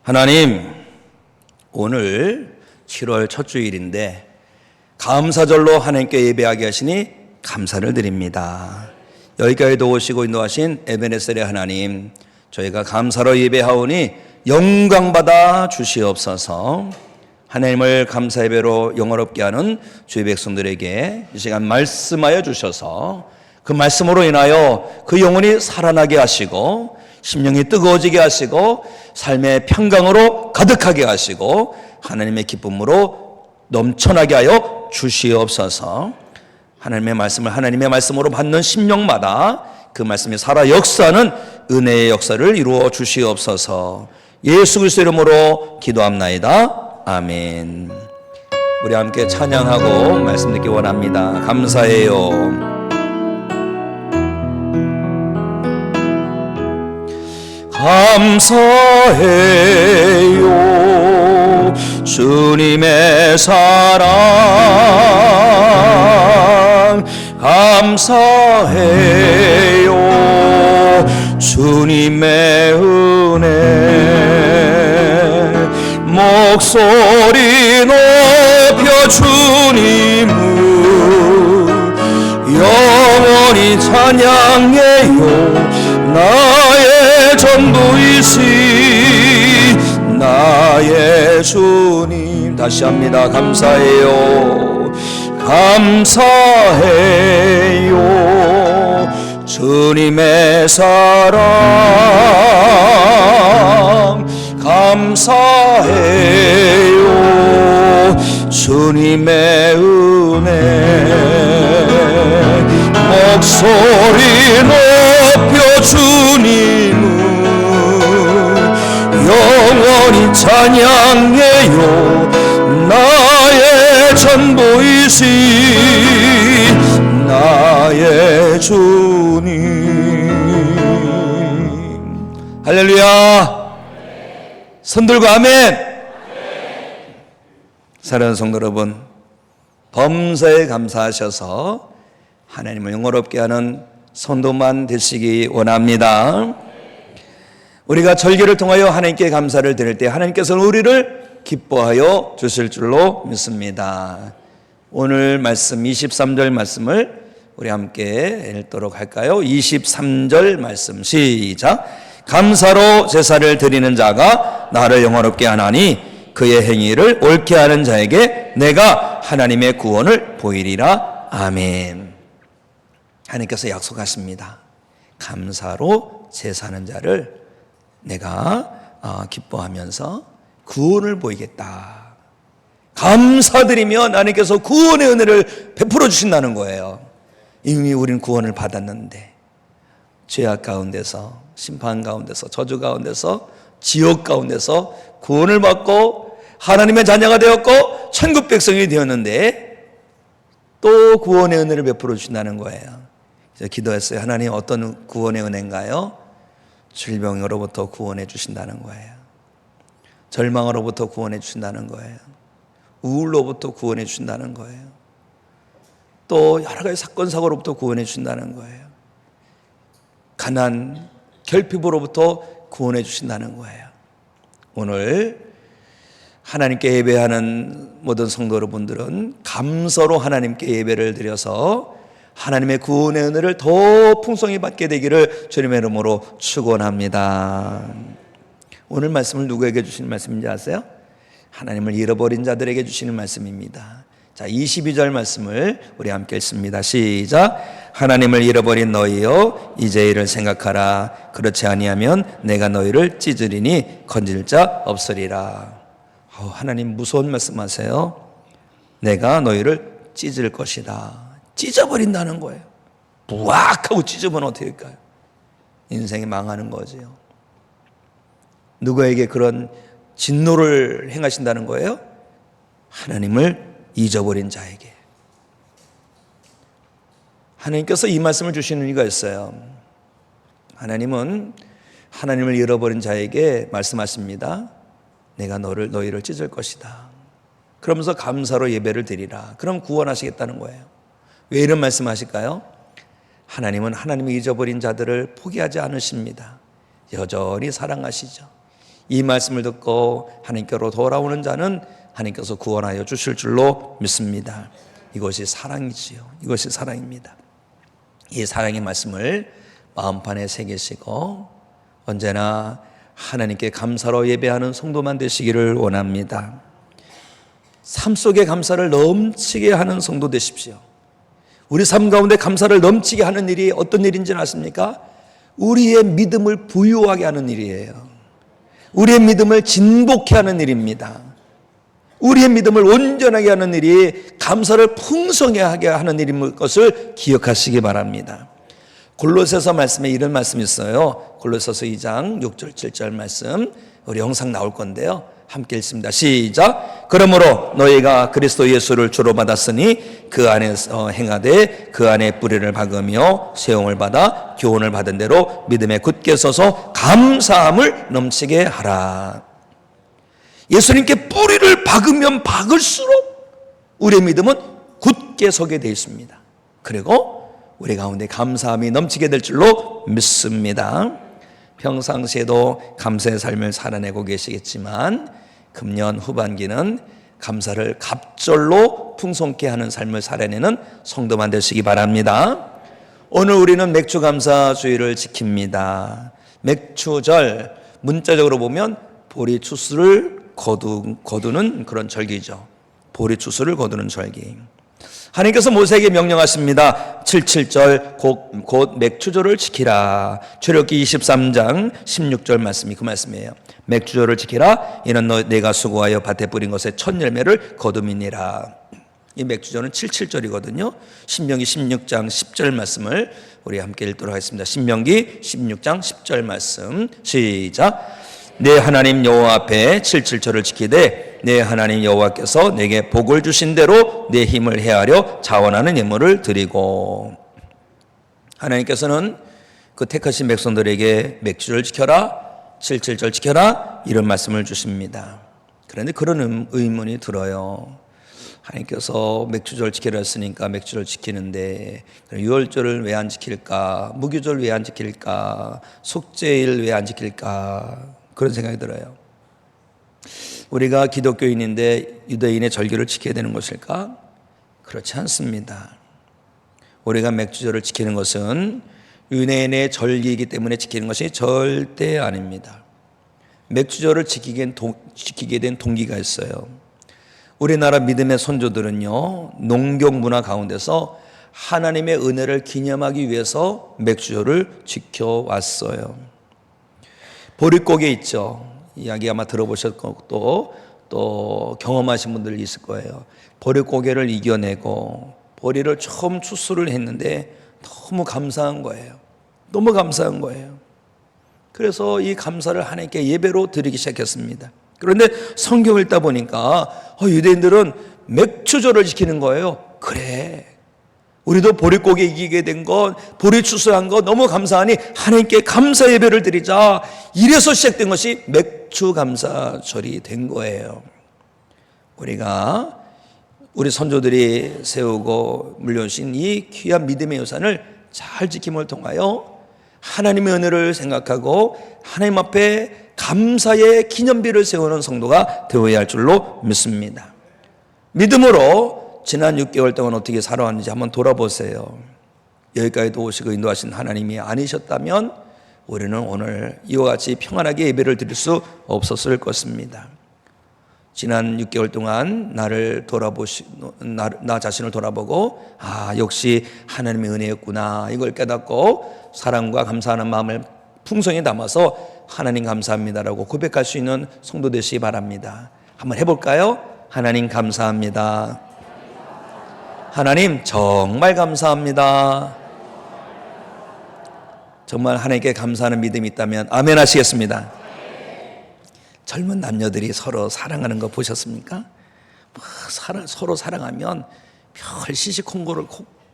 하나님, 오늘 7월 첫 주일인데 감사절로 하나님께 예배하게 하시니 감사를 드립니다. 여기까지도 오시고 인도하신 에베네셀의 하나님, 저희가 감사로 예배하오니 영광받아 주시옵소서. 하나님을 감사 예배로 영화롭게 하는 주의 백성들에게 이 시간 말씀하여 주셔서 그 말씀으로 인하여 그 영혼이 살아나게 하시고 심령이 뜨거워지게 하시고 삶의 평강으로 가득하게 하시고 하나님의 기쁨으로 넘쳐나게 하여 주시옵소서. 하나님의 말씀으로 받는 심령마다 그 말씀이 살아 역사하는 은혜의 역사를 이루어 주시옵소서. 예수 그리스도 이름으로 기도합나이다. 아멘. 우리 함께 찬양하고 말씀 듣기 원합니다. 감사해요. 감사해요 주님의 사랑, 감사해요 주님의 은혜. 목소리 높여 주님을 영원히 찬양해요. 나의 전부이시 나의 주님. 다시 합니다. 감사해요. 감사해요 주님의 사랑, 감사해요 주님의 은혜. 목소리 높여 주님을 영원히 찬양해요. 나의 전부이시 나의 주님. 할렐루야. 손 들고 아멘. 사랑하는 성도 여러분, 범사에 감사하셔서 하나님을 영화롭게 하는 성도만 되시기 원합니다. 우리가 절기를 통하여 하나님께 감사를 드릴 때 하나님께서는 우리를 기뻐하여 주실 줄로 믿습니다. 오늘 말씀 23절 말씀을 우리 함께 읽도록 할까요? 23절 말씀 시작. 감사로 제사를 드리는 자가 나를 영화롭게 하나니 그의 행위를 옳게 하는 자에게 내가 하나님의 구원을 보이리라. 아멘. 하나님께서 약속하십니다. 감사로 제사하는 자를 내가 기뻐하면서 구원을 보이겠다. 감사드리면 하나님께서 구원의 은혜를 베풀어 주신다는 거예요. 이미 우리는 구원을 받았는데 죄악 가운데서, 심판 가운데서, 저주 가운데서, 지옥 가운데서 구원을 받고 하나님의 자녀가 되었고 천국 백성이 되었는데 또 구원의 은혜를 베풀어 주신다는 거예요. 그래서 기도했어요. 하나님, 어떤 구원의 은혜인가요? 질병으로부터 구원해 주신다는 거예요. 절망으로부터 구원해 주신다는 거예요. 우울로부터 구원해 주신다는 거예요. 또 여러 가지 사건 사고로부터 구원해 주신다는 거예요. 가난, 결핍으로부터 구원해 주신다는 거예요. 오늘 하나님께 예배하는 모든 성도 여러분들은 감사로 하나님께 예배를 드려서 하나님의 구원의 은혜를 더 풍성히 받게 되기를 주님의 이름으로 축원합니다. 오늘 말씀을 누구에게 주시는 말씀인지 아세요? 하나님을 잃어버린 자들에게 주시는 말씀입니다. 자, 22절 말씀을 우리 함께 읽습니다. 시작. 하나님을 잃어버린 너희여 이제 이를 생각하라. 그렇지 아니하면 내가 너희를 찢으리니 건질 자 없으리라. 하나님 무서운 말씀하세요. 내가 너희를 찢을 것이다. 찢어버린다는 거예요. 부악 하고 찢으면 어떻게 할까요? 인생이 망하는 거지요. 누구에게 그런 진노를 행하신다는 거예요? 하나님을 잊어버린 자에게. 하나님께서 이 말씀을 주시는 이유가 있어요. 하나님은 하나님을 잃어버린 자에게 말씀하십니다. 내가 너희를 찢을 것이다. 그러면서 감사로 예배를 드리라. 그럼 구원하시겠다는 거예요. 왜 이런 말씀하실까요? 하나님은 하나님이 잊어버린 자들을 포기하지 않으십니다. 여전히 사랑하시죠. 이 말씀을 듣고 하나님께로 돌아오는 자는 하나님께서 구원하여 주실 줄로 믿습니다. 이것이 사랑이지요. 이것이 사랑입니다. 이 사랑의 말씀을 마음판에 새기시고 언제나 하나님께 감사로 예배하는 성도만 되시기를 원합니다. 삶 속에 감사를 넘치게 하는 성도 되십시오. 우리 삶 가운데 감사를 넘치게 하는 일이 어떤 일인지 아십니까? 우리의 믿음을 부유하게 하는 일이에요. 우리의 믿음을 진복케 하는 일입니다. 우리의 믿음을 온전하게 하는 일이 감사를 풍성하게 하는 일인 것을 기억하시기 바랍니다. 골로새서 말씀에 이런 말씀이 있어요. 골로새서 2장 6절 7절 말씀, 우리 영상 나올 건데요, 함께 읽습니다. 시작. 그러므로 너희가 그리스도 예수를 주로 받았으니 그 안에서 행하되 그 안에 뿌리를 박으며 세움을 받아 교훈을 받은 대로 믿음에 굳게 서서 감사함을 넘치게 하라. 예수님께 뿌리를 박으면 박을수록 우리의 믿음은 굳게 서게 되어 있습니다. 그리고 우리 가운데 감사함이 넘치게 될 줄로 믿습니다. 평상시에도 감사의 삶을 살아내고 계시겠지만 금년 후반기는 감사를 갑절로 풍성케 하는 삶을 살아내는 성도만 되시기 바랍니다. 오늘 우리는 맥주감사주의를 지킵니다. 맥주절, 문자적으로 보면 보리추수를 거두는 그런 절기죠. 보리추수를 거두는 절기. 하나님께서 모세에게 명령하십니다. 77절 곧 맥주절을 지키라. 출애굽기 23장 16절 말씀이 그 말씀이에요. 맥주절을 지키라. 이는 내가 수고하여 밭에 뿌린 것의 첫 열매를 거둠이니라. 이 맥주절은 77절이거든요. 신명기 16장 10절 말씀을 우리 함께 읽도록 하겠습니다. 신명기 16장 10절 말씀 시작. 내 하나님 여호와 앞에 77절을 지키되 내 하나님 여호와께서 내게 복을 주신 대로 내 힘을 헤아려 자원하는 예물을 드리고. 하나님께서는 그 택하신 백성들에게 맥주를 지켜라, 77절 지켜라, 이런 말씀을 주십니다. 그런데 그런 의문이 들어요. 하나님께서 맥주절 지키라 했으니까 맥주를 지키는데 유월절을 왜 안 지킬까? 무교절 왜 안 지킬까? 속죄일 왜 안 지킬까? 그런 생각이 들어요. 우리가 기독교인인데 유대인의 절기를 지켜야 되는 것일까? 그렇지 않습니다. 우리가 맥주절을 지키는 것은 유대인의 절기이기 때문에 지키는 것이 절대 아닙니다. 맥주절을 지키게 된 동기가 있어요. 우리나라 믿음의 선조들은요, 농경 문화 가운데서 하나님의 은혜를 기념하기 위해서 맥주절을 지켜왔어요. 보릿고개 있죠. 이야기 아마 들어보셨고 또 경험하신 분들 있을 거예요. 보릿고개를 이겨내고 보리를 처음 추수를 했는데 너무 감사한 거예요. 너무 감사한 거예요. 그래서 이 감사를 하나님께 예배로 드리기 시작했습니다. 그런데 성경을 읽다 보니까 유대인들은 맥주절을 지키는 거예요. 그래, 우리도 보릿고개 이기게 된 것, 보리 추수한 것 너무 감사하니 하나님께 감사 예배를 드리자. 이래서 시작된 것이 맥주감사절이 된 거예요. 우리가 우리 선조들이 세우고 물려주신 이 귀한 믿음의 유산을 잘 지킴을 통하여 하나님의 은혜를 생각하고 하나님 앞에 감사의 기념비를 세우는 성도가 되어야 할 줄로 믿습니다. 믿음으로 지난 6개월 동안 어떻게 살아왔는지 한번 돌아보세요. 여기까지도 오시고 인도하신 하나님이 아니셨다면 우리는 오늘 이와 같이 평안하게 예배를 드릴 수 없었을 것입니다. 지난 6개월 동안 나 자신을 돌아보고 역시 하나님의 은혜였구나, 이걸 깨닫고 사랑과 감사하는 마음을 풍성히 담아서 하나님 감사합니다라고 고백할 수 있는 성도 되시기 바랍니다. 한번 해볼까요? 하나님 감사합니다. 하나님 정말 감사합니다. 정말 하나님께 감사하는 믿음이 있다면 아멘 하시겠습니다. 젊은 남녀들이 서로 사랑하는 거 보셨습니까? 서로 사랑하면 별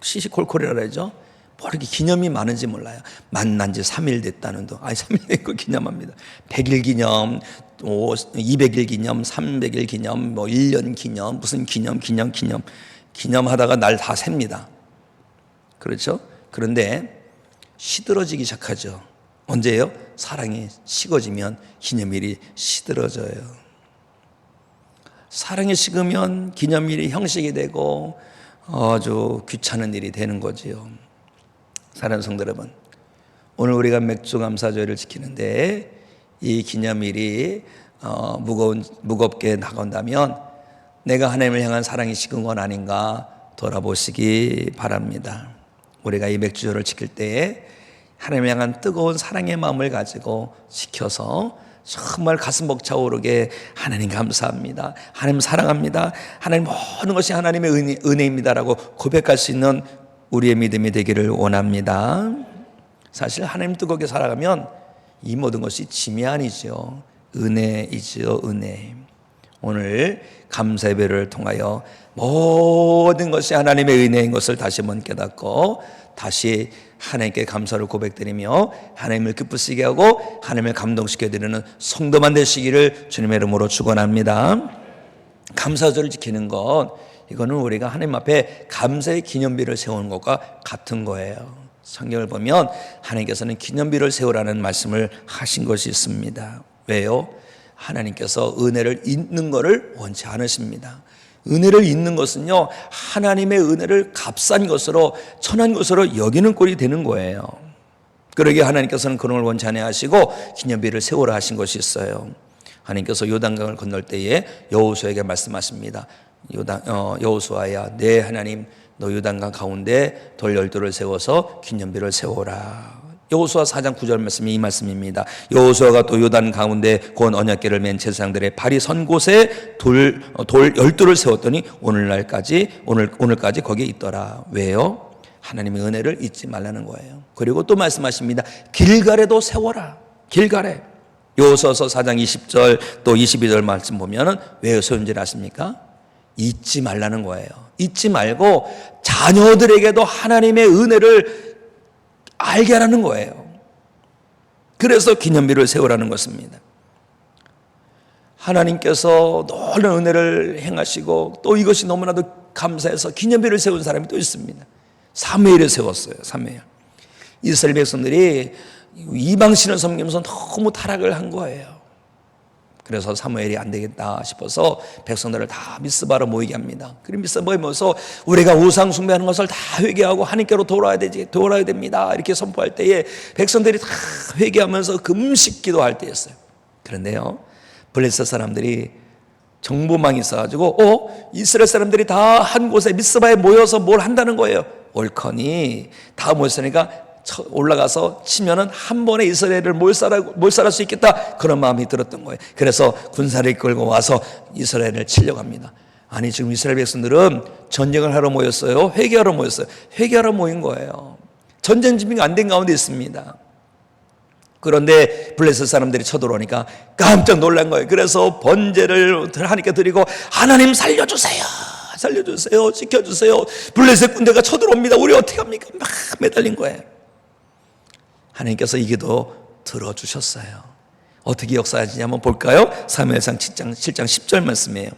시시콜콜이라 하죠. 뭐 이렇게 기념이 많은지 몰라요. 만난 지 3일 됐다는 도 3일 된 거 기념합니다. 100일 기념, 200일 기념, 300일 기념, 1년 기념, 무슨 기념하다가 날 다 셉니다. 그렇죠? 그런데 시들어지기 시작하죠. 언제예요? 사랑이 식어지면 기념일이 시들어져요. 사랑이 식으면 기념일이 형식이 되고 아주 귀찮은 일이 되는 거지요. 사랑하는 성도 여러분, 오늘 우리가 맥주감사절을 지키는데 이 기념일이 무겁게 나간다면 내가 하나님을 향한 사랑이 식은 건 아닌가 돌아보시기 바랍니다. 우리가 이 맥주절을 지킬 때에 하나님을 향한 뜨거운 사랑의 마음을 가지고 지켜서 정말 가슴 벅차오르게 하나님 감사합니다, 하나님 사랑합니다, 하나님 모든 것이 하나님의 은혜입니다라고 고백할 수 있는 우리의 믿음이 되기를 원합니다. 사실 하나님 뜨겁게 살아가면 이 모든 것이 짐이 아니죠. 은혜이죠. 은혜. 오늘 감사 예배를 통하여 모든 것이 하나님의 은혜인 것을 다시 한번 깨닫고 다시 하나님께 감사를 고백드리며 하나님을 기쁘시게 하고 하나님을 감동시켜 드리는 성도만 되시기를 주님의 이름으로 축원합니다. 감사절을 지키는 것, 이거는 우리가 하나님 앞에 감사의 기념비를 세우는 것과 같은 거예요. 성경을 보면 하나님께서는 기념비를 세우라는 말씀을 하신 것이 있습니다. 왜요? 하나님께서 은혜를 잊는 것을 원치 않으십니다. 은혜를 잊는 것은요, 하나님의 은혜를 값싼 것으로 천한 것으로 여기는 꼴이 되는 거예요. 그러기에 하나님께서는 그런 걸 원치 아니하시고 기념비를 세우라 하신 것이 있어요. 하나님께서 요단강을 건널 때에 여호수아에게 말씀하십니다. 여호수아야, 내 하나님 너 요단강 가운데 돌 12돌을 세워서 기념비를 세워라. 여호수아 4장 9절 말씀이 이 말씀입니다. 여호수아가 또 요단 가운데 곧 언약궤를 맨 제사장들의 발이 선 곳에 돌 12돌을 세웠더니 오늘까지 거기에 있더라. 왜요? 하나님의 은혜를 잊지 말라는 거예요. 그리고 또 말씀하십니다. 길갈에도 세워라. 길갈에. 여호수아서 4장 20절 또 22절 말씀 보면은 왜 세운지 아십니까? 잊지 말라는 거예요. 잊지 말고 자녀들에게도 하나님의 은혜를 알게 하라는 거예요. 그래서 기념비를 세우라는 것입니다. 하나님께서 놀라운 은혜를 행하시고 또 이것이 너무나도 감사해서 기념비를 세운 사람이 또 있습니다. 사무엘을 세웠어요. 사무엘. 이스라엘 백성들이 이방신을 섬기면서 너무 타락을 한 거예요. 그래서 사무엘이 안 되겠다 싶어서 백성들을 다 미스바로 모이게 합니다. 그리고 미스바에 모여서 우리가 우상 숭배하는 것을 다 회개하고 하나님께로 돌아야 됩니다. 이렇게 선포할 때에 백성들이 다 회개하면서 금식 기도할 때였어요. 그런데요, 블레셋 사람들이 정보망이 있어가지고 이스라엘 사람들이 다 한 곳에 미스바에 모여서 뭘 한다는 거예요. 옳거니 다 모였으니까 올라가서 치면은 한 번에 이스라엘을 몰살할 수 있겠다, 그런 마음이 들었던 거예요. 그래서 군사를 이끌고 와서 이스라엘을 치려고 합니다. 아니, 지금 이스라엘 백성들은 전쟁을 하러 모였어요? 회개하러 모였어요? 회개하러 모인 거예요. 전쟁 준비가 안 된 가운데 있습니다. 그런데 블레셋 사람들이 쳐들어오니까 깜짝 놀란 거예요. 그래서 번제를 하나님께 드리고 하나님 살려주세요, 지켜주세요, 블레셋 군대가 쳐들어옵니다, 우리 어떻게 합니까? 막 매달린 거예요. 하나님께서 이 기도 들어주셨어요. 어떻게 역사하시냐 한번 볼까요? 사무엘상 7장 10절 말씀이에요.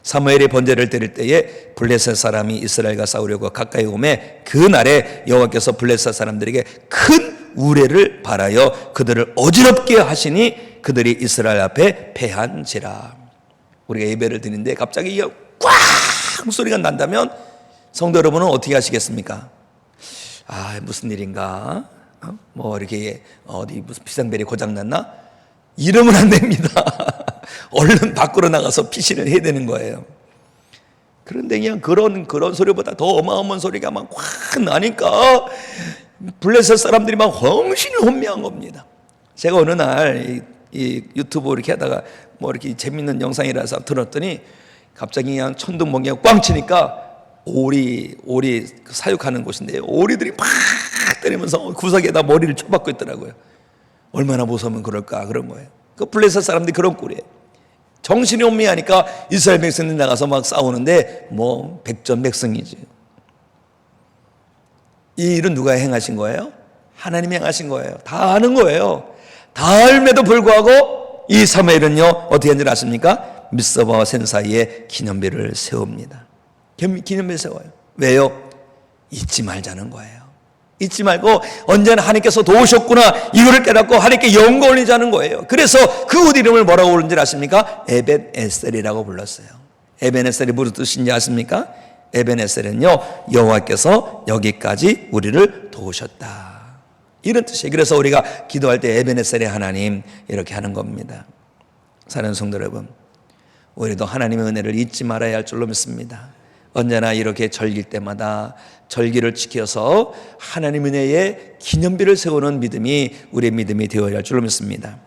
사무엘이 번제를 드릴 때에 블레셋 사람이 이스라엘과 싸우려고 가까이 오매 그날에 여호와께서 블레셋 사람들에게 큰 우레를 발하여 그들을 어지럽게 하시니 그들이 이스라엘 앞에 패한지라. 우리가 예배를 드리는데 갑자기 꽝 소리가 난다면 성도 여러분은 어떻게 하시겠습니까? 무슨 일인가? 뭐 이렇게 어디 무슨 비상벨이 고장났나? 이러면 안 됩니다. 얼른 밖으로 나가서 피신을 해야 되는 거예요. 그런데 그냥 그런 소리보다 더 어마어마한 소리가 막 확 나니까 블레셋 사람들이 막 정신이 혼미한 겁니다. 제가 어느 날 이 유튜브 이렇게 하다가 뭐 이렇게 재밌는 영상이라서 들었더니 갑자기 그냥 천둥번개가 꽝 치니까 오리 사육하는 곳인데요, 오리들이 막 때리면서 구석에다 머리를 쳐박고 있더라고요. 얼마나 무서우면 그럴까, 그런 거예요. 그 블레셋 사람들이 그런 꼴이에요. 정신이 혼미하니까 이스라엘 백성들이 나가서 막 싸우는데 뭐 백전백승이지. 이 일은 누가 행하신 거예요? 하나님이 행하신 거예요. 다 아는 거예요. 다 알면도 불구하고 이 사무엘은요 어떻게 한지 아십니까? 미스바와 센 사이에 기념비를 세웁니다. 기념비를 세워요. 왜요? 잊지 말자는 거예요. 잊지 말고 언제나 하나님께서 도우셨구나 이거를 깨닫고 하나님께 영광을 올리자는 거예요. 그래서 그 옷 이름을 뭐라고 부르는지 아십니까? 에벤에셀이라고 불렀어요. 에벤에셀이 무슨 뜻인지 아십니까? 에벤에셀은요, 여호와께서 여기까지 우리를 도우셨다, 이런 뜻이에요. 그래서 우리가 기도할 때 에벤에셀의 하나님 이렇게 하는 겁니다. 사랑하는 성도 여러분, 우리도 하나님의 은혜를 잊지 말아야 할 줄로 믿습니다. 언제나 이렇게 절기일 때마다 절기를 지켜서 하나님 은혜의 기념비를 세우는 믿음이 우리의 믿음이 되어야 할 줄로 믿습니다.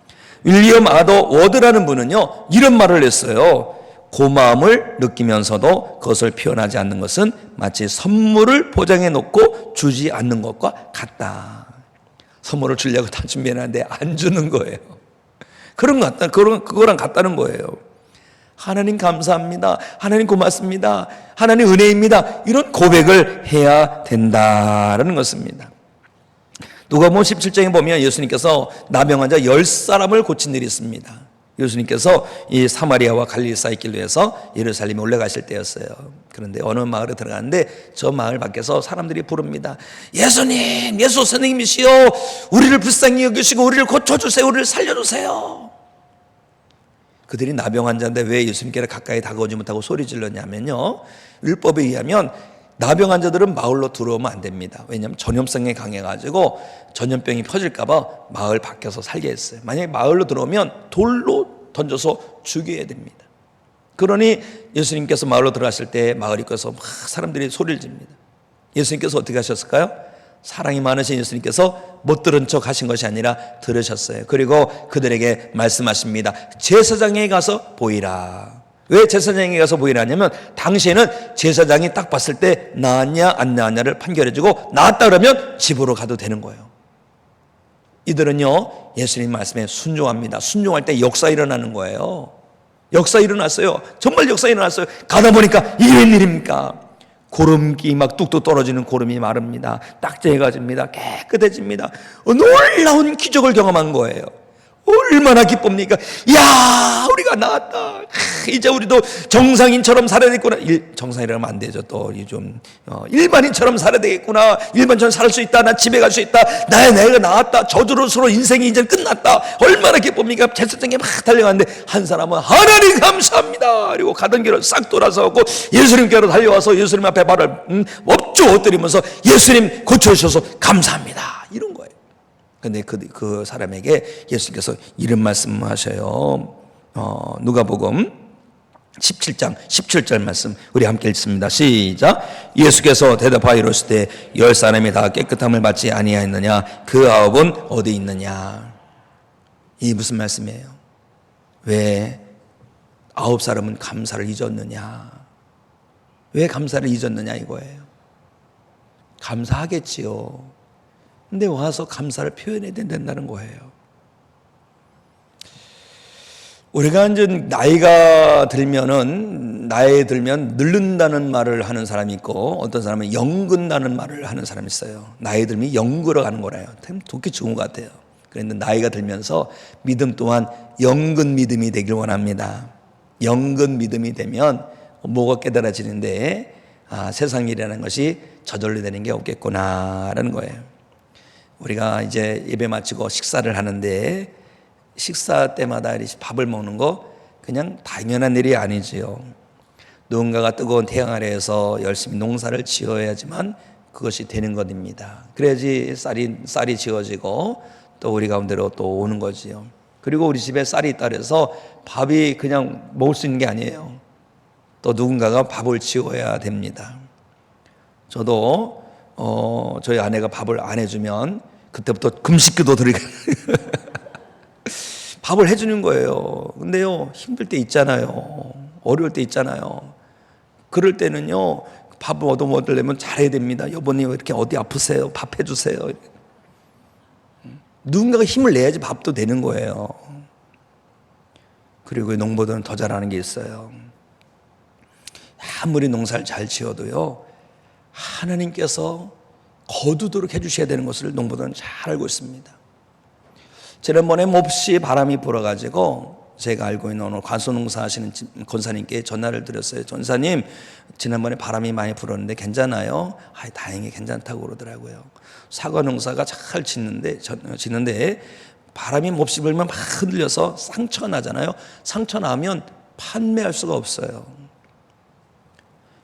윌리엄 아더 워드라는 분은요, 이런 말을 했어요. 고마움을 느끼면서도 그것을 표현하지 않는 것은 마치 선물을 포장해 놓고 주지 않는 것과 같다. 선물을 주려고 다 준비해놨는데 안 주는 거예요. 그거랑 같다는 거예요. 하나님 감사합니다, 하나님 고맙습니다, 하나님 은혜입니다, 이런 고백을 해야 된다라는 것입니다. 누가복음 17장에 보면 예수님께서 나병 환자 10사람을 고친 일이 있습니다. 예수님께서 이 사마리아와 갈릴리 사이 길로 해서 예루살렘에 올라가실 때였어요. 그런데 어느 마을에 들어가는데 저 마을 밖에서 사람들이 부릅니다. 예수님, 예수 선생님이시여, 우리를 불쌍히 여기시고 우리를 고쳐주세요, 우리를 살려주세요. 그들이 나병 환자인데 왜 예수님께 가까이 다가오지 못하고 소리 질렀냐면요, 율법에 의하면 나병 환자들은 마을로 들어오면 안 됩니다. 왜냐하면 전염성이 강해가지고 전염병이 퍼질까 봐 마을 밖에서 살게 했어요. 만약에 마을로 들어오면 돌로 던져서 죽여야 됩니다. 그러니 예수님께서 마을로 들어갔을 때 마을 입구에서 막 사람들이 소리를 집니다. 예수님께서 어떻게 하셨을까요? 사랑이 많으신 예수님께서 못 들은 척 하신 것이 아니라 들으셨어요. 그리고 그들에게 말씀하십니다. 제사장에게 가서 보이라. 왜 제사장에게 가서 보이라냐면 당시에는 제사장이 딱 봤을 때 나았냐 안 나았냐를 판결해주고 나았다 그러면 집으로 가도 되는 거예요. 이들은요, 예수님 말씀에 순종합니다. 순종할 때 역사 일어나는 거예요. 역사 일어났어요. 정말 역사 일어났어요. 가다 보니까 이게 웬일입니까? 고름기 막 뚝뚝 떨어지는 고름이 마릅니다. 딱재해가집니다. 깨끗해집니다. 놀라운 기적을 경험한 거예요. 얼마나 기쁩니까? 야, 우리가 나았다. 이제 우리도 정상인처럼 살아야 되겠구나. 정상이라면 안 되죠. 또 좀 일반인처럼 살아야 되겠구나. 일반처럼 살 수 있다. 나 집에 갈 수 있다. 내가 나았다. 저주로서로 인생이 이제 끝났다. 얼마나 기쁩니까? 제사장에 막 달려갔는데 한 사람은 하나님 감사합니다. 그리고 가던 길을 싹 돌아서고 예수님께로 달려와서 예수님 앞에 발을 엎주 엎드리면서 예수님 고쳐주셔서 감사합니다, 이런 거예요. 근데 그 사람에게 예수님께서 이런 말씀하셔요. 누가복음 17장 17절 말씀 우리 함께 읽습니다. 시작. 예수께서 대답하여 이르시되 10사람이 다 깨끗함을 받지 아니하였느냐? 그 9은 어디 있느냐? 이 무슨 말씀이에요? 왜 9사람은 감사를 잊었느냐? 왜 감사를 잊었느냐 이거예요. 감사하겠지요. 근데 와서 감사를 표현해야 된다는 거예요. 우리가 이제 나이 들면 늙는다는 말을 하는 사람이 있고 어떤 사람은 영근다는 말을 하는 사람이 있어요. 나이 들면 영그러 가는 거래요. 참 좋게 좋은 것 같아요. 그런데 나이가 들면서 믿음 또한 영근 믿음이 되길 원합니다. 영근 믿음이 되면 뭐가 깨달아지는데 세상 일이라는 것이 저절로 되는 게 없겠구나라는 거예요. 우리가 이제 예배 마치고 식사를 하는데 식사 때마다 밥을 먹는 거 그냥 당연한 일이 아니지요. 누군가가 뜨거운 태양 아래에서 열심히 농사를 지어야지만 그것이 되는 것입니다. 그래야지 쌀이 지어지고 또 우리 가운데로 또 오는 거지요. 그리고 우리 집에 쌀이 있다 그래서 밥이 그냥 먹을 수 있는 게 아니에요. 또 누군가가 밥을 지어야 됩니다. 저도 저희 아내가 밥을 안 해주면 그때부터 금식기도 드리고 밥을 해주는 거예요. 근데요, 힘들 때 있잖아요. 어려울 때 있잖아요. 그럴 때는요, 밥을 얻으려면 잘해야 됩니다. 여보님 이렇게 어디 아프세요? 밥 해주세요. 누군가가 힘을 내야지 밥도 되는 거예요. 그리고 농부들은 더 잘하는 게 있어요. 아무리 농사를 잘 지어도요, 하나님께서 거두도록 해주셔야 되는 것을 농부들은 잘 알고 있습니다. 지난번에 몹시 바람이 불어가지고 제가 알고 있는 오늘 과수농사 하시는 권사님께 전화를 드렸어요. 전사님, 지난번에 바람이 많이 불었는데 괜찮아요? 다행히 괜찮다고 그러더라고요. 사과 농사가 잘 짓는데 바람이 몹시 불면 막 흔들려서 상처 나잖아요. 상처 나면 판매할 수가 없어요.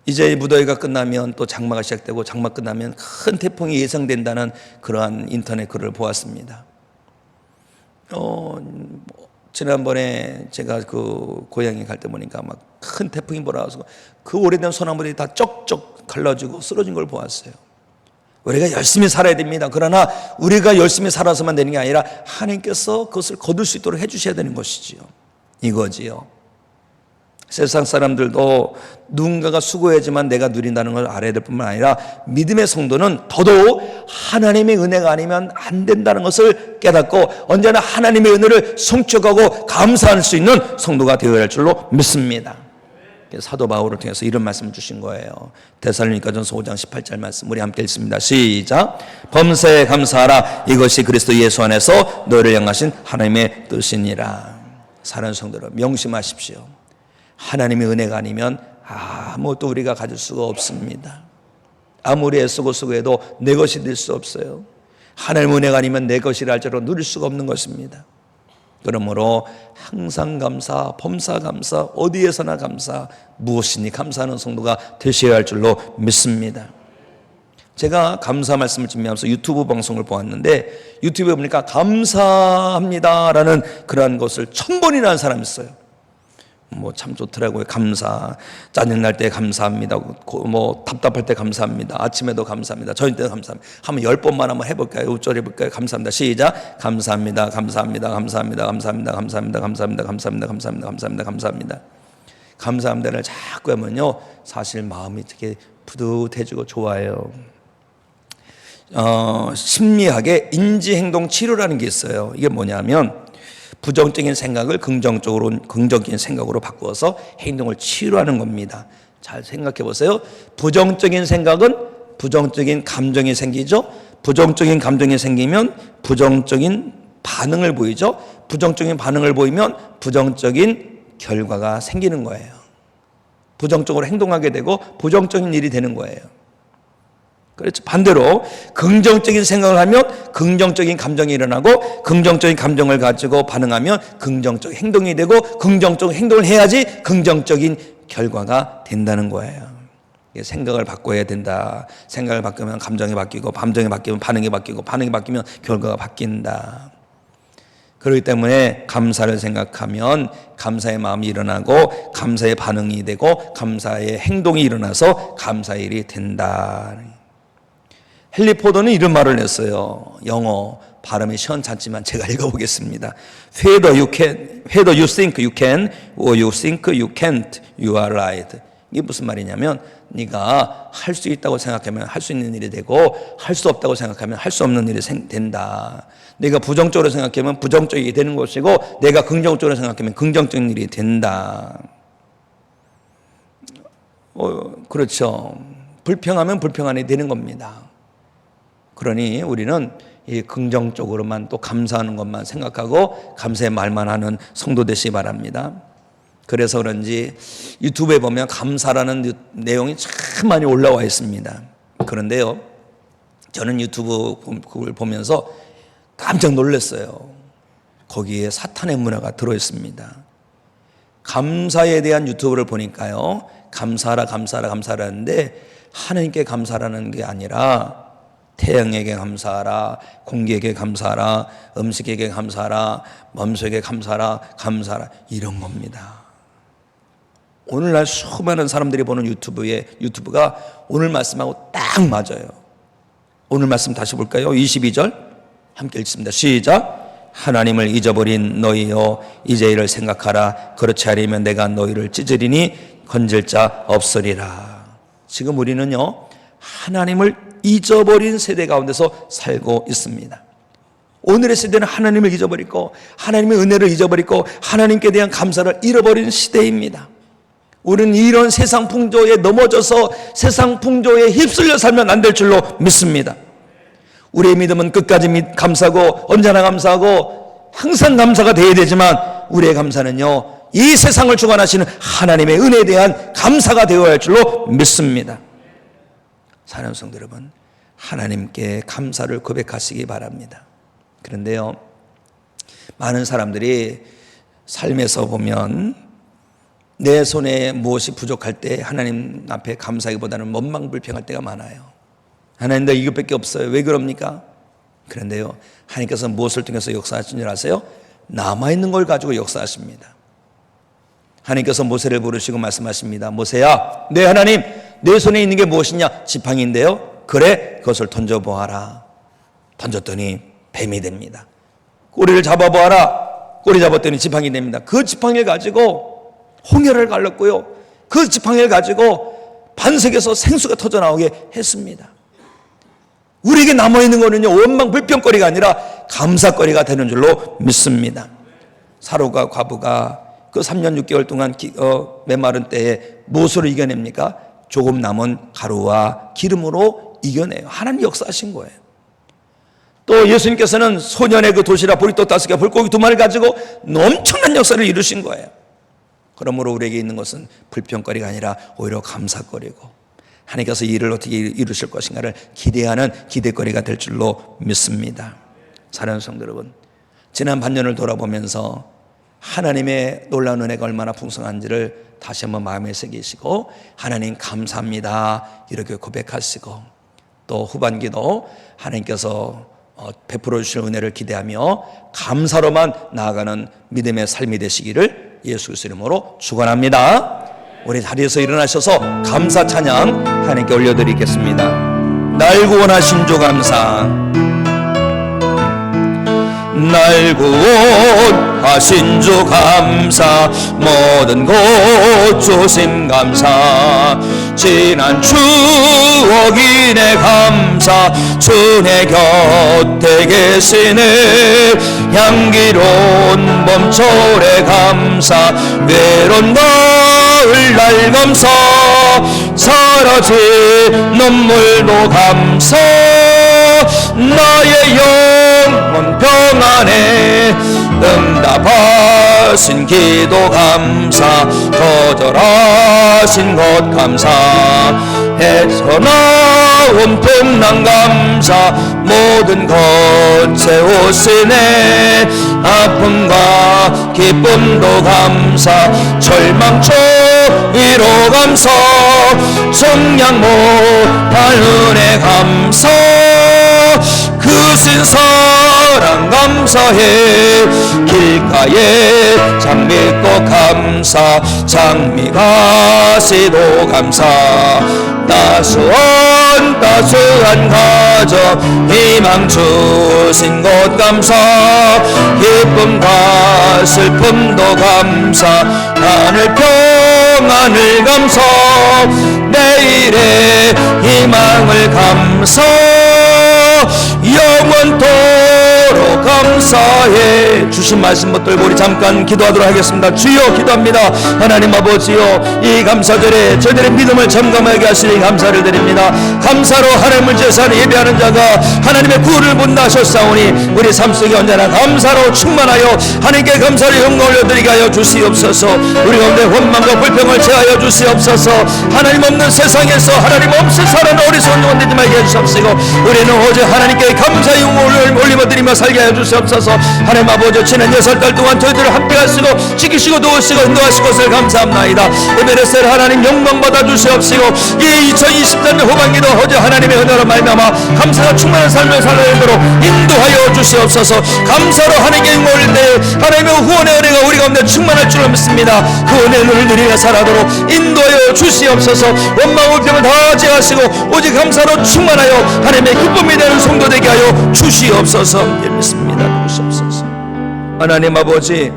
이제 무더위가 끝나면 또 장마가 시작되고 장마 끝나면 큰 태풍이 예상된다는 그러한 인터넷 글을 보았습니다. 지난번에 제가 그 고향에 갈 때 보니까 막 큰 태풍이 몰아와서 그 오래된 소나무들이 다 쩍쩍 갈라지고 쓰러진 걸 보았어요. 우리가 열심히 살아야 됩니다. 그러나 우리가 열심히 살아서만 되는 게 아니라 하나님께서 그것을 거둘 수 있도록 해주셔야 되는 것이지요. 이거지요. 세상 사람들도 누군가가 수고해야지만 내가 누린다는 걸 알아야 될 뿐만 아니라 믿음의 성도는 더더욱 하나님의 은혜가 아니면 안 된다는 것을 깨닫고 언제나 하나님의 은혜를 성취하고 감사할 수 있는 성도가 되어야 할 줄로 믿습니다. 사도 바울을 통해서 이런 말씀을 주신 거예요. 데살로니가전서 5장 18절 말씀 우리 함께 읽습니다. 시작. 범사에 감사하라. 이것이 그리스도 예수 안에서 너희를 향하신 하나님의 뜻이니라. 사랑하는 성도들 명심하십시오. 하나님의 은혜가 아니면 아무것도 우리가 가질 수가 없습니다. 아무리 애쓰고 수고해도 내 것이 될 수 없어요. 하나님의 은혜가 아니면 내 것이라 할지라도 누릴 수가 없는 것입니다. 그러므로 항상 감사, 범사 감사, 어디에서나 감사, 무엇이니 감사하는 성도가 되셔야 할 줄로 믿습니다. 제가 감사 말씀을 준비하면서 유튜브 방송을 보았는데 유튜브에 보니까 감사합니다라는 그러한 것을 1000번이나 한 사람이 있어요. 참 좋더라고요. 감사. 짜증날 때 감사합니다. 답답할 때 감사합니다. 아침에도 감사합니다. 저녁 때도 감사합니다. 한번 10번만 한번 해볼까요? 우쭐해볼까요? 감사합니다. 시작. 감사합니다. 감사합니다. 감사합니다. 감사합니다. 감사합니다. 감사합니다. 감사합니다. 감사합니다. 감사합니다. 감사합니다. 감사합니다를 자꾸 하면요, 사실 마음이 되게 뿌듯해지고 좋아요. 심리학에 인지행동 치료라는 게 있어요. 이게 뭐냐면 부정적인 생각을 긍정적인 생각으로 바꾸어서 행동을 치료하는 겁니다. 잘 생각해 보세요. 부정적인 생각은 부정적인 감정이 생기죠. 부정적인 감정이 생기면 부정적인 반응을 보이죠. 부정적인 반응을 보이면 부정적인 결과가 생기는 거예요. 부정적으로 행동하게 되고 부정적인 일이 되는 거예요. 그렇죠. 반대로 긍정적인 생각을 하면 긍정적인 감정이 일어나고 긍정적인 감정을 가지고 반응하면 긍정적 행동이 되고 긍정적 행동을 해야지 긍정적인 결과가 된다는 거예요. 생각을 바꿔야 된다. 생각을 바꾸면 감정이 바뀌고 감정이 바뀌면 반응이 바뀌고 반응이 바뀌면 결과가 바뀐다. 그렇기 때문에 감사를 생각하면 감사의 마음이 일어나고 감사의 반응이 되고 감사의 행동이 일어나서 감사의 일이 된다. 헨리 포더는 이런 말을 했어요. 영어 발음이 시원찮지만 제가 읽어보겠습니다. Whether you think you can or you think you can't, you are right. 이게 무슨 말이냐면 네가 할 수 있다고 생각하면 할 수 있는 일이 되고 할 수 없다고 생각하면 할 수 없는 일이 된다. 내가 부정적으로 생각하면 부정적인 일이 되는 것이고 내가 긍정적으로 생각하면 긍정적인 일이 된다. 그렇죠. 불평하면 불평한 일이 되는 겁니다. 그러니 우리는 이 긍정적으로만 또 감사하는 것만 생각하고 감사의 말만 하는 성도 되시기 바랍니다. 그래서 그런지 유튜브에 보면 감사라는 내용이 참 많이 올라와 있습니다. 그런데요, 저는 유튜브 그걸 보면서 깜짝 놀랐어요. 거기에 사탄의 문화가 들어있습니다. 감사에 대한 유튜브를 보니까요, 감사하라 하는데 하나님께 감사라는 게 아니라 태양에게 감사하라, 공기에게 감사하라, 음식에게 감사하라, 몸속에게 감사하라 이런 겁니다. 오늘날 수많은 사람들이 보는 유튜브가 오늘 말씀하고 딱 맞아요. 오늘 말씀 다시 볼까요? 22절 함께 읽습니다. 시작. 하나님을 잊어버린 너희여 이제 이를 생각하라. 그렇지 않으면 내가 너희를 찢으리니 건질 자 없으리라. 지금 우리는요, 하나님을 잊어버린 세대 가운데서 살고 있습니다. 오늘의 세대는 하나님을 잊어버리고 하나님의 은혜를 잊어버리고 하나님께 대한 감사를 잃어버린 시대입니다. 우리는 이런 세상 풍조에 넘어져서 세상 풍조에 휩쓸려 살면 안 될 줄로 믿습니다. 우리의 믿음은 끝까지 감사하고 언제나 감사하고 항상 감사가 되어야 되지만 우리의 감사는요, 이 세상을 주관하시는 하나님의 은혜에 대한 감사가 되어야 할 줄로 믿습니다. 사랑하는 성도 여러분, 하나님께 감사를 고백하시기 바랍니다. 그런데요, 많은 사람들이 삶에서 보면 내 손에 무엇이 부족할 때 하나님 앞에 감사하기보다는 원망불평할 때가 많아요. 하나님, 나 이것밖에 없어요. 왜 그럽니까? 그런데요, 하나님께서 무엇을 통해서 역사하신 줄 아세요? 남아있는 걸 가지고 역사하십니다. 하나님께서 모세를 부르시고 말씀하십니다. 모세야, 네 하나님, 내 손에 있는 게 무엇이냐? 지팡이인데요. 그래, 그것을 던져보아라. 던졌더니 뱀이 됩니다. 꼬리를 잡아보아라. 꼬리 잡았더니 지팡이 됩니다. 그 지팡이를 가지고 홍해를 갈랐고요, 그 지팡이를 가지고 반석에서 생수가 터져나오게 했습니다. 우리에게 남아있는 거는요, 원망 불평거리가 아니라 감사거리가 되는 줄로 믿습니다. 사로가 과부가 그 3년 6개월 동안 메마른 때에 무엇으로 이겨냅니까? 조금 남은 가루와 기름으로 이겨내요. 하나님 역사하신 거예요. 또 예수님께서는 소년의 그 도시락 보리떡 5개, 불고기 2마리 가지고 엄청난 역사를 이루신 거예요. 그러므로 우리에게 있는 것은 불평거리가 아니라 오히려 감사거리고, 하나님께서 이 일을 어떻게 이루실 것인가를 기대하는 기대거리가 될 줄로 믿습니다. 사랑하는 성도 여러분, 지난 반년을 돌아보면서 하나님의 놀라운 은혜가 얼마나 풍성한지를 다시 한번 마음에 새기시고, 하나님 감사합니다 이렇게 고백하시고, 또 후반기도 하나님께서 베풀어 주실 은혜를 기대하며 감사로만 나아가는 믿음의 삶이 되시기를 예수 그리스도 이름으로 축원합니다. 우리 자리에서 일어나셔서 감사 찬양 하나님께 올려드리겠습니다. 날 구원하신 주 감사, 날 구원하신 주 감사, 모든 것 주심 감사, 지난 추억이 내 감사, 주 내 곁에 계시네, 향기로운 봄철의 감사, 외로운 가을 날 감사, 사라진 눈물도 감사, 나의 영혼 평안에 응답하신 기도 감사, 거절하신 것 감사, 해서 나온 풍랑 감사, 모든 것 채우시네, 아픔과 기쁨도 감사, 절망초 위로 감사, 정량 못할 은혜 감사, 그 신사랑 감사해, 길가에 장미꽃 감사, 장미가시도 감사, 따스한 가정 희망 주신 것 감사, 기쁨과 슬픔도 감사, 하늘 평안을 감사, 내일의 희망을 감사, 영원토록 감사해. 주신 말씀 붙들고 우리 잠깐 기도하도록 하겠습니다. 주여 기도합니다. 하나님 아버지요, 이 감사절에 저희들의 믿음을 점검하게 하시니 감사를 드립니다. 감사로 하나님을 제사하는 예배하는 자가 하나님의 구원을 본다 하셨사오니, 우리 삶 속에 언제나 감사로 충만하여 하나님께 감사를 영광 올려드리게 하여 주시옵소서. 우리 가운데 원망과 불평을 제하여 주시옵소서. 하나님 없는 세상에서 하나님 없이 살아는 어리석은 영혼되지 말게 해주시옵시고, 우리는 오직 하나님께 감사의 영혼을 올림어드리며 살게 하여 주시옵소서. 하나님 아버지, 지난 6달 동안 저희들을 함께 하시고 지키시고 도우시고 인도하실 것을 감사합나이다. 에베레스를 하나님 영광 받아 주시옵시고, 이 2023년 후반기도 어제 하나님의 은혜로 말미암아 감사가 충만한 삶을 살아내도록 인도하여 주시옵소서. 감사로 하나님께 영광 올릴 때 하나님의 후원의 은혜가 우리 가운데 충만할 줄로 믿습니다. 그 은혜를 누리며 살아도록 인도하여 주시옵소서. 원망 불평을 다 제하시고 오직 감사로 충만하여 하나님의 기쁨이 되는 성도 되게 하여 주시옵소서. 믿습니다. 주시옵소서. 하나님 아버지,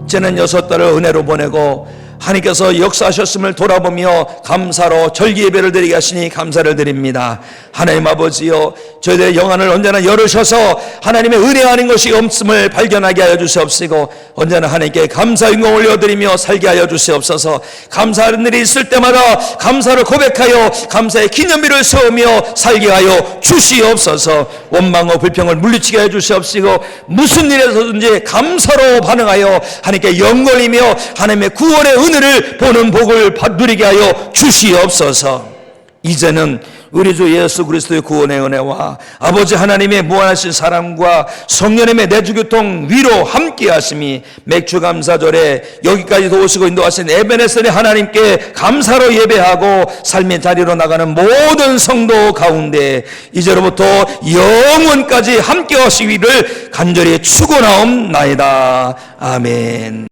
지난 6달을 은혜로 보내고 하나님께서 역사하셨음을 돌아보며 감사로 절기 예배를 드리게 하시니 감사를 드립니다. 하나님 아버지여, 저희들의 영안을 언제나 열으셔서 하나님의 은혜 아닌 것이 없음을 발견하게 하여 주시옵시고, 언제나 하나님께 감사 영광 올려드리며 살게 하여 주시옵소서. 감사하는 일이 있을 때마다 감사를 고백하여 감사의 기념비를 세우며 살게 하여 주시옵소서. 원망과 불평을 물리치게 해 주시옵시고, 무슨 일에서든지 감사로 반응하여 하나님께 영광이며 하나님의 구원의 은혜를 보는 복을 누리게 하여 주시옵소서. 이제는 우리 주 예수 그리스도의 구원의 은혜와 아버지 하나님의 무한하신 사랑과 성령님의 내주교통 위로 함께 하심이 맥주 감사절에 여기까지도 오시고 인도하신 에베네셀의 하나님께 감사로 예배하고 삶의 자리로 나가는 모든 성도 가운데 이제로부터 영원까지 함께 하시기를 간절히 축원하옵나이다. 아멘.